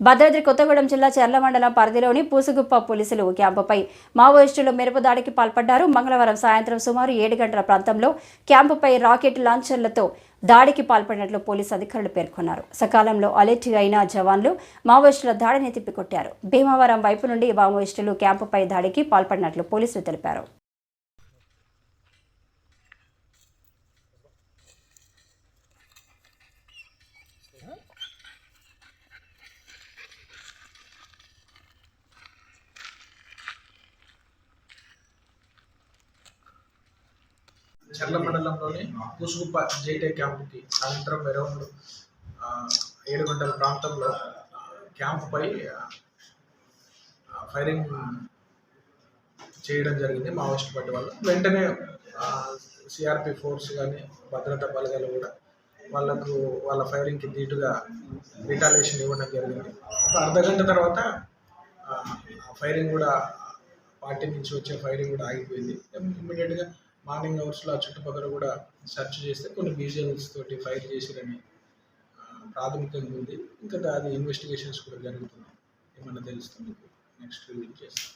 భద్రాద్రి కొత్తగూడెం జిల్లా చర్ల మండలం పరిధిలోని పూసుగుప్ప పోలీసులు క్యాంపుపై మావోయిస్టులు మెరుపు దాడికి పాల్పడ్డారు. మంగళవారం సాయంత్రం సుమారు 7 గంటల ప్రాంతంలో క్యాంపుపై రాకెట్ లాంచర్లతో దాడికి పాల్పడినట్లు పోలీసు అధికారులు పేర్కొన్నారు. సకాలంలో అలర్ట్ అయిన జవాన్లు మావోయిస్టుల దాడిని తిప్పికొట్టారు. భీమవరం వైపు నుండి మావోయిస్టులు క్యాంపుపై దాడికి పాల్పడినట్లు పోలీసులు తెలిపారు. చర్ల మండలంలోని పూసుగుప్ప జైటే క్యాంపుకి సాయంత్రం అరౌండ్ 7 గంటల ప్రాంతంలో క్యాంపుపై ఫైరింగ్ చేయడం జరిగింది మావోయిస్ట్ పార్టీ వాళ్ళు. వెంటనే సిఆర్పి ఫోర్స్ కానీ భద్రతా బలగాలు కూడా వాళ్ళ ఫైరింగ్కి ధీటుగా రిటాలియేషన్ ఇవ్వడం జరిగింది. ఒక అర్ధగంట తర్వాత ఫైరింగ్ కూడా పార్టీ నుంచి వచ్చే ఫైరింగ్ కూడా ఆగిపోయింది. ఇమ్మీడియట్గా మార్నింగ్ అవర్స్లో ఆ చుట్టుపక్కల కూడా సెర్చ్ చేస్తే కొన్ని విజువల్స్ తోటి ఫైర్ చేసిరని ప్రాథమికంగా ఉంది. ఇంకా అది ఇన్వెస్టిగేషన్స్ కూడా జరుగుతున్నాయి. ఏమన్నా తెలుస్తుంది నెక్స్ట్ రివీల్ చేస్తాం.